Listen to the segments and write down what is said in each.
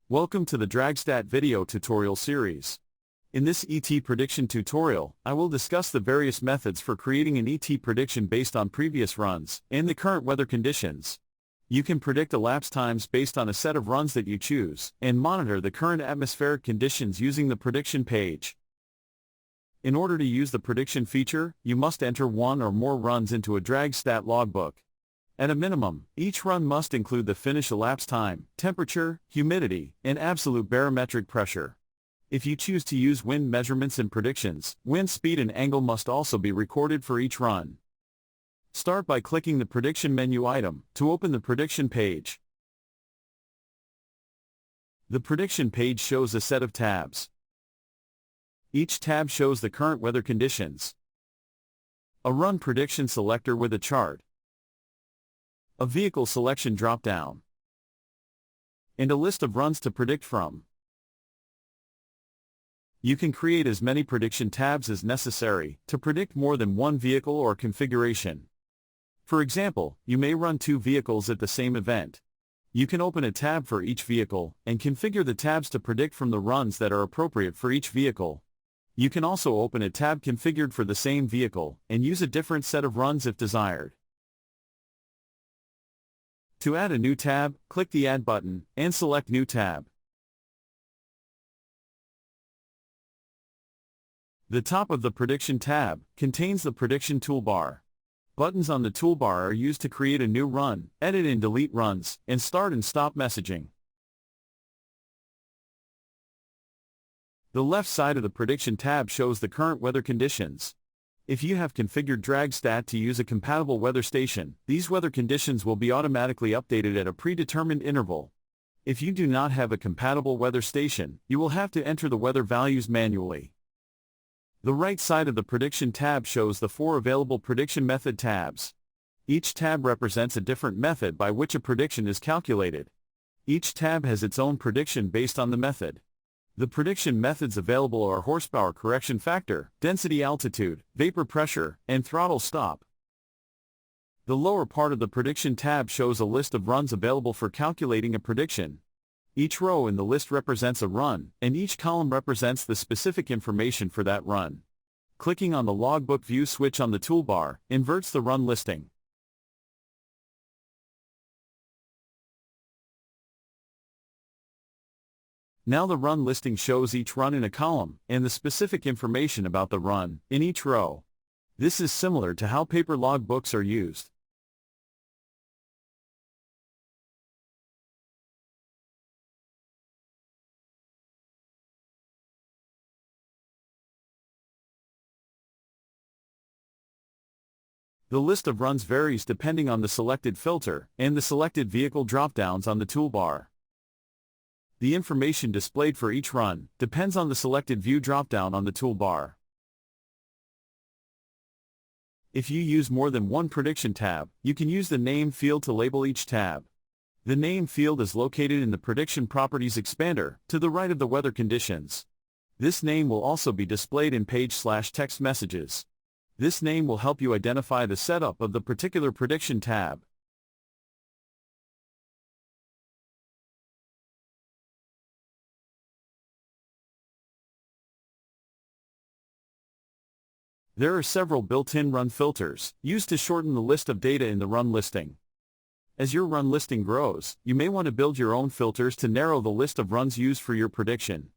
Welcome to the DragStat video tutorial series. In this ET prediction tutorial, I will discuss the various methods for creating an ET prediction based on previous runs and the current weather conditions. You can predict elapsed times based on a set of runs that you choose, and monitor the current atmospheric conditions using the prediction page. In order to use the prediction feature, you must enter one or more runs into a DragStat logbook. At a minimum, each run must include the finished elapsed time, temperature, humidity, and absolute barometric pressure. If you choose to use wind measurements and predictions, wind speed and angle must also be recorded for each run. Start by clicking the prediction menu item to open the prediction page. The prediction page shows a set of tabs. Each tab shows the current weather conditions, a run prediction selector with a chart, a vehicle selection drop-down, and a list of runs to predict from. You can create as many prediction tabs as necessary to predict more than one vehicle or configuration. For example, you may run two vehicles at the same event. You can open a tab for each vehicle and configure the tabs to predict from the runs that are appropriate for each vehicle. You can also open a tab configured for the same vehicle and use a different set of runs if desired. To add a new tab, click the Add button and select New tab. The top of the Prediction tab contains the Prediction toolbar. Buttons on the toolbar are used to create a new run, edit and delete runs, and start and stop messaging. The left side of the Prediction tab shows the current weather conditions. If you have configured DragStat to use a compatible weather station, these weather conditions will be automatically updated at a predetermined interval. If you do not have a compatible weather station, you will have to enter the weather values manually. The right side of the Prediction tab shows the 4 available prediction method tabs. Each tab represents a different method by which a prediction is calculated. Each tab has its own prediction based on the method. The prediction methods available are horsepower correction factor, density altitude, vapor pressure, and throttle stop. The lower part of the Prediction tab shows a list of runs available for calculating a prediction. Each row in the list represents a run, and each column represents the specific information for that run. Clicking on the Logbook View switch on the toolbar inverts the run listing. Now the run listing shows each run in a column, and the specific information about the run in each row. This is similar to how paper logbooks are used. The list of runs varies depending on the selected filter and the selected vehicle drop-downs on the toolbar. The information displayed for each run depends on the selected view drop-down on the toolbar. If you use more than one prediction tab, you can use the name field to label each tab. The name field is located in the Prediction Properties expander to the right of the weather conditions. This name will also be displayed in page/text messages. This name will help you identify the setup of the particular prediction tab. There are several built-in run filters used to shorten the list of data in the run listing. As your run listing grows, you may want to build your own filters to narrow the list of runs used for your prediction.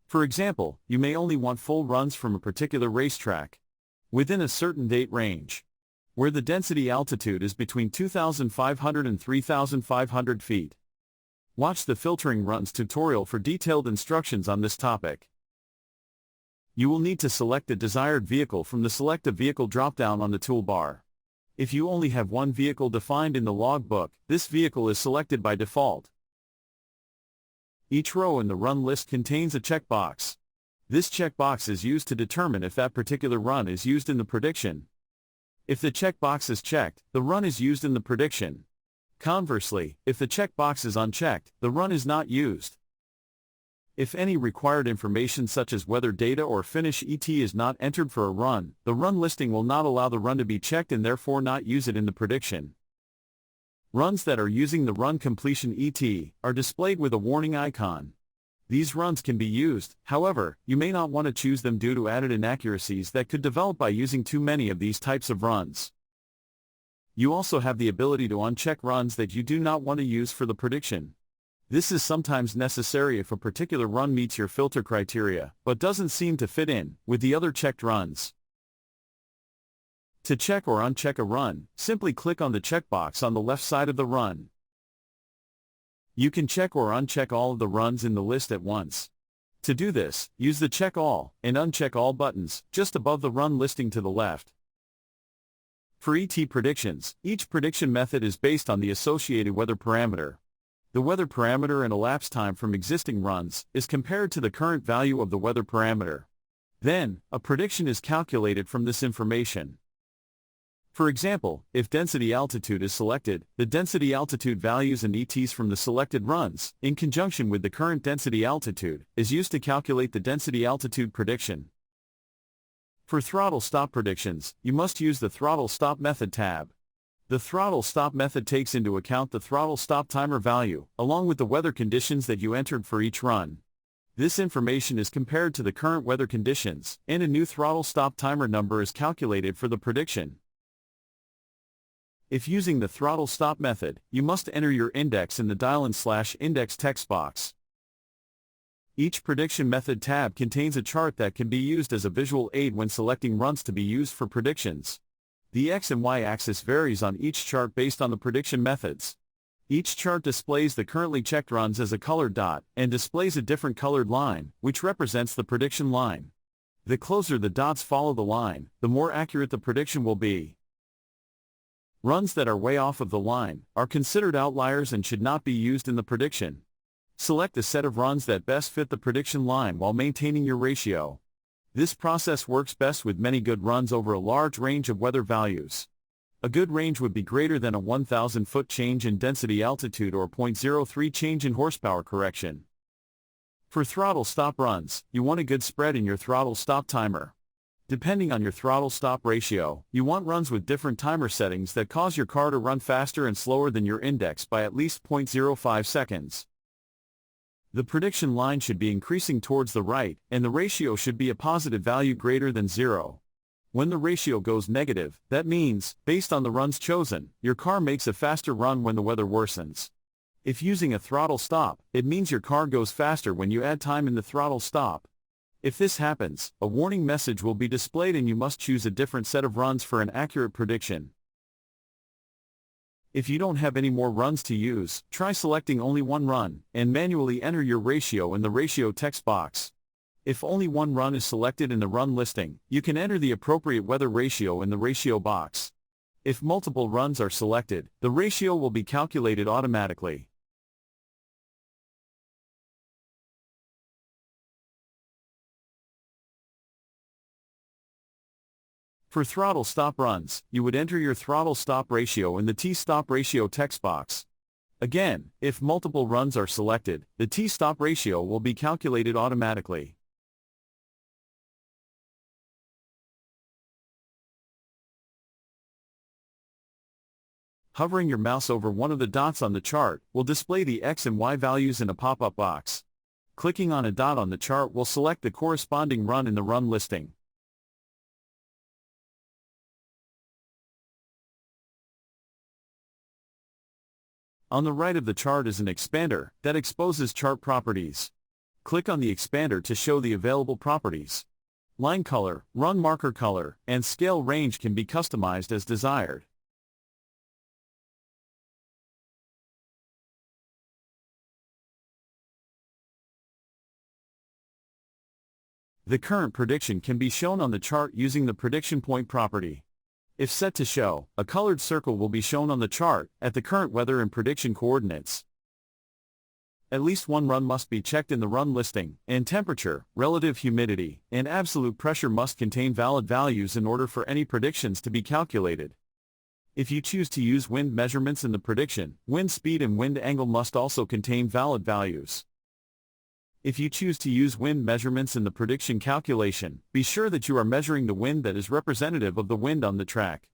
For example, you may only want full runs from a particular racetrack within a certain date range, where the density altitude is between 2,500 and 3,500 feet. Watch the Filtering Runs tutorial for detailed instructions on this topic. You will need to select the desired vehicle from the Select a Vehicle drop-down on the toolbar. If you only have one vehicle defined in the logbook, this vehicle is selected by default. Each row in the run list contains a checkbox. This checkbox is used to determine if that particular run is used in the prediction. If the checkbox is checked, the run is used in the prediction. Conversely, if the checkbox is unchecked, the run is not used. If any required information such as weather data or finish ET is not entered for a run, the run listing will not allow the run to be checked and therefore not use it in the prediction. Runs that are using the run completion ET are displayed with a warning icon. These runs can be used, however, you may not want to choose them due to added inaccuracies that could develop by using too many of these types of runs. You also have the ability to uncheck runs that you do not want to use for the prediction. This is sometimes necessary if a particular run meets your filter criteria, but doesn't seem to fit in with the other checked runs. To check or uncheck a run, simply click on the checkbox on the left side of the run. You can check or uncheck all of the runs in the list at once. To do this, use the Check All and Uncheck All buttons just above the run listing to the left. For ET predictions, each prediction method is based on the associated weather parameter. The weather parameter and elapsed time from existing runs is compared to the current value of the weather parameter. Then, a prediction is calculated from this information. For example, if density altitude is selected, the density altitude values and ETs from the selected runs, in conjunction with the current density altitude, is used to calculate the density altitude prediction. For throttle stop predictions, you must use the Throttle Stop Method tab. The Throttle Stop method takes into account the throttle stop timer value, along with the weather conditions that you entered for each run. This information is compared to the current weather conditions, and a new throttle stop timer number is calculated for the prediction. If using the throttle stop method, you must enter your index in the dial/index text box. Each prediction method tab contains a chart that can be used as a visual aid when selecting runs to be used for predictions. The X and Y axis varies on each chart based on the prediction methods. Each chart displays the currently checked runs as a colored dot, and displays a different colored line, which represents the prediction line. The closer the dots follow the line, the more accurate the prediction will be. Runs that are way off of the line are considered outliers and should not be used in the prediction. Select the set of runs that best fit the prediction line while maintaining your ratio. This process works best with many good runs over a large range of weather values. A good range would be greater than a 1,000-foot change in density altitude or 0.03 change in horsepower correction. For throttle stop runs, you want a good spread in your throttle stop timer. Depending on your throttle stop ratio, you want runs with different timer settings that cause your car to run faster and slower than your index by at least 0.05 seconds. The prediction line should be increasing towards the right, and the ratio should be a positive value greater than 0. When the ratio goes negative, that means, based on the runs chosen, your car makes a faster run when the weather worsens. If using a throttle stop, it means your car goes faster when you add time in the throttle stop. If this happens, a warning message will be displayed and you must choose a different set of runs for an accurate prediction. If you don't have any more runs to use, try selecting only one run, and manually enter your ratio in the ratio text box. If only one run is selected in the run listing, you can enter the appropriate weather ratio in the ratio box. If multiple runs are selected, the ratio will be calculated automatically. For throttle stop runs, you would enter your throttle stop ratio in the T-stop ratio text box. Again, if multiple runs are selected, the T-stop ratio will be calculated automatically. Hovering your mouse over one of the dots on the chart will display the X and Y values in a pop-up box. Clicking on a dot on the chart will select the corresponding run in the run listing. On the right of the chart is an expander that exposes chart properties. Click on the expander to show the available properties. Line color, run marker color, and scale range can be customized as desired. The current prediction can be shown on the chart using the prediction point property. If set to show, a colored circle will be shown on the chart at the current weather and prediction coordinates. At least one run must be checked in the run listing, and temperature, relative humidity, and absolute pressure must contain valid values in order for any predictions to be calculated. If you choose to use wind measurements in the prediction, wind speed and wind angle must also contain valid values. If you choose to use wind measurements in the prediction calculation, be sure that you are measuring the wind that is representative of the wind on the track.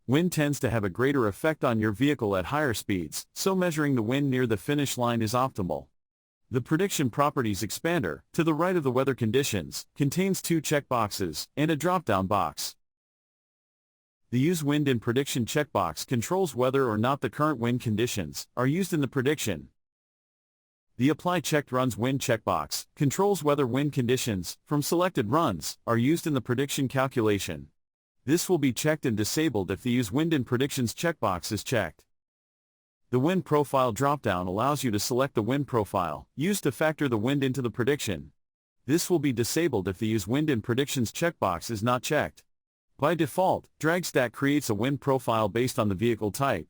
Wind tends to have a greater effect on your vehicle at higher speeds, so measuring the wind near the finish line is optimal. The Prediction Properties expander, to the right of the weather conditions, contains two checkboxes and a drop-down box. The Use Wind in Prediction checkbox controls whether or not the current wind conditions are used in the prediction. The Apply Checked Runs Wind checkbox controls whether wind conditions from selected runs are used in the prediction calculation. This will be checked and disabled if the Use Wind in Predictions checkbox is checked. The Wind Profile dropdown allows you to select the wind profile used to factor the wind into the prediction. This will be disabled if the Use Wind in Predictions checkbox is not checked. By default, DragStat creates a wind profile based on the vehicle type.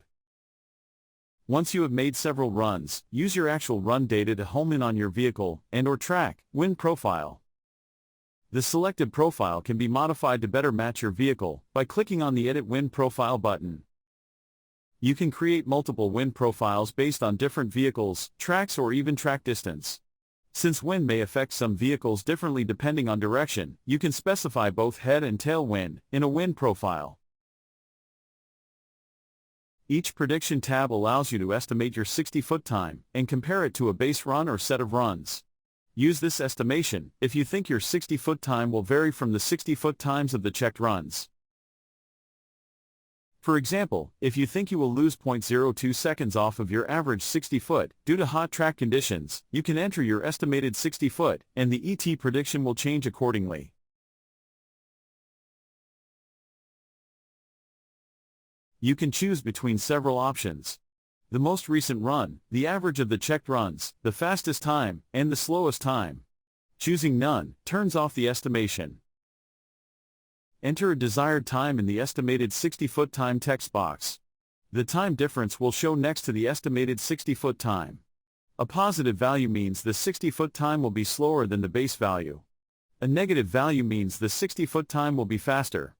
Once you have made several runs, use your actual run data to home in on your vehicle and/or track wind profile. The selected profile can be modified to better match your vehicle by clicking on the Edit Wind Profile button. You can create multiple wind profiles based on different vehicles, tracks, or even track distance. Since wind may affect some vehicles differently depending on direction, you can specify both head and tail wind in a wind profile. Each prediction tab allows you to estimate your 60-foot time and compare it to a base run or set of runs. Use this estimation if you think your 60-foot time will vary from the 60-foot times of the checked runs. For example, if you think you will lose 0.02 seconds off of your average 60-foot due to hot track conditions, you can enter your estimated 60-foot, and the ET prediction will change accordingly. You can choose between several options. The most recent run, the average of the checked runs, the fastest time, and the slowest time. Choosing none turns off the estimation. Enter a desired time in the estimated 60-foot time text box. The time difference will show next to the estimated 60-foot time. A positive value means the 60-foot time will be slower than the base value. A negative value means the 60-foot time will be faster.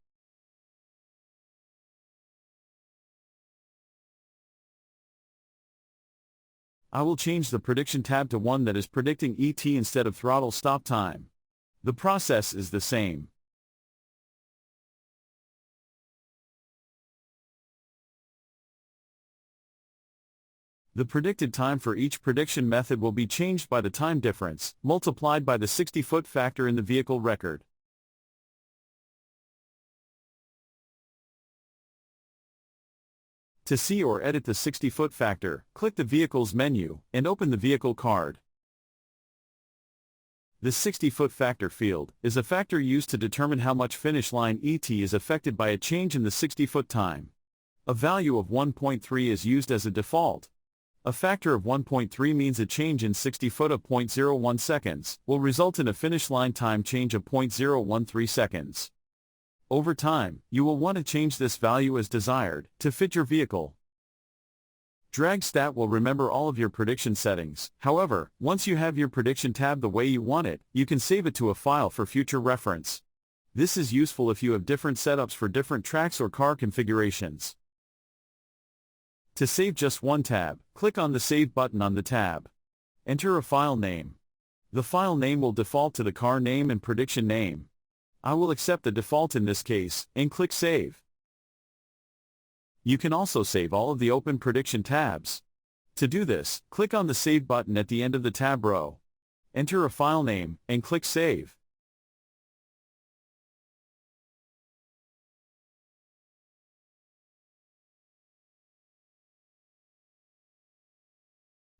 I will change the Prediction tab to one that is predicting ET instead of throttle stop time. The process is the same. The predicted time for each prediction method will be changed by the time difference, multiplied by the 60-foot factor in the vehicle record. To see or edit the 60-foot factor, click the Vehicles menu, and open the Vehicle card. The 60-foot factor field is a factor used to determine how much finish line ET is affected by a change in the 60-foot time. A value of 1.3 is used as a default. A factor of 1.3 means a change in 60-foot of 0.01 seconds will result in a finish line time change of 0.013 seconds. Over time, you will want to change this value as desired to fit your vehicle. DragStat will remember all of your prediction settings. However, once you have your prediction tab the way you want it, you can save it to a file for future reference. This is useful if you have different setups for different tracks or car configurations. To save just one tab, click on the Save button on the tab. Enter a file name. The file name will default to the car name and prediction name. I will accept the default in this case, and click Save. You can also save all of the open prediction tabs. To do this, click on the Save button at the end of the tab row. Enter a file name, and click Save.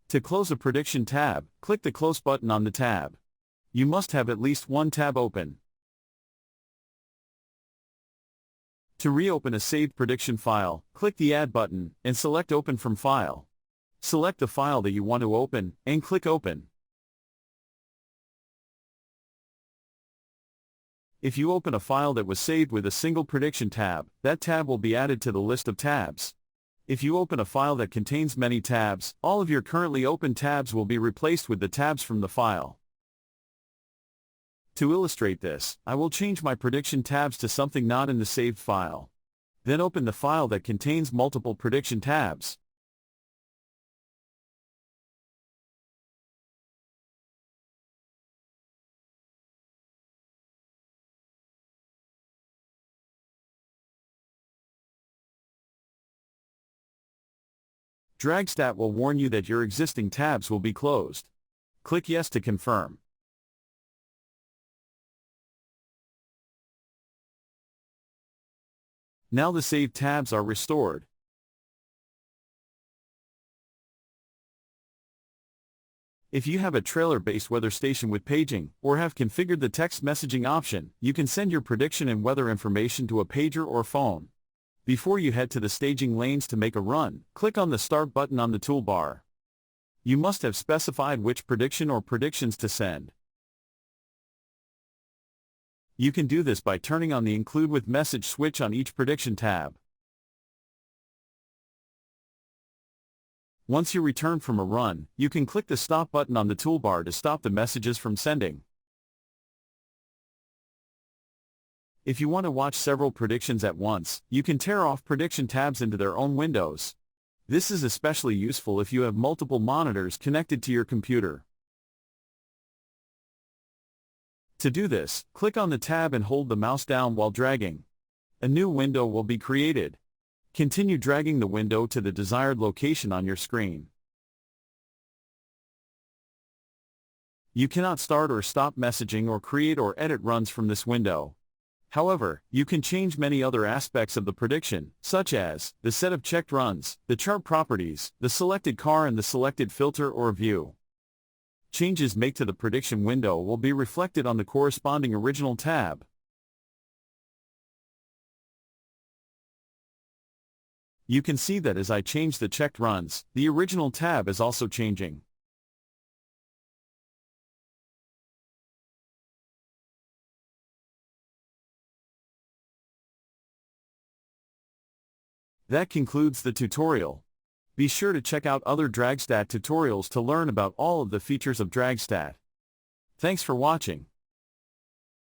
To close a prediction tab, click the Close button on the tab. You must have at least one tab open. To reopen a saved prediction file, click the Add button, and select Open from File. Select the file that you want to open, and click Open. If you open a file that was saved with a single prediction tab, that tab will be added to the list of tabs. If you open a file that contains many tabs, all of your currently open tabs will be replaced with the tabs from the file. To illustrate this, I will change my prediction tabs to something not in the saved file. Then open the file that contains multiple prediction tabs. DragStat will warn you that your existing tabs will be closed. Click Yes to confirm. Now the saved tabs are restored. If you have a trailer-based weather station with paging, or have configured the text messaging option, you can send your prediction and weather information to a pager or phone. Before you head to the staging lanes to make a run, click on the Start button on the toolbar. You must have specified which prediction or predictions to send. You can do this by turning on the Include with Message switch on each prediction tab. Once you return from a run, you can click the Stop button on the toolbar to stop the messages from sending. If you want to watch several predictions at once, you can tear off prediction tabs into their own windows. This is especially useful if you have multiple monitors connected to your computer. To do this, click on the tab and hold the mouse down while dragging. A new window will be created. Continue dragging the window to the desired location on your screen. You cannot start or stop messaging or create or edit runs from this window. However, you can change many other aspects of the prediction, such as the set of checked runs, the chart properties, the selected car and the selected filter or view. Changes made to the prediction window will be reflected on the corresponding original tab. You can see that as I change the checked runs, the original tab is also changing. That concludes the tutorial. Be sure to check out other DragStat tutorials to learn about all of the features of DragStat. Thanks for watching.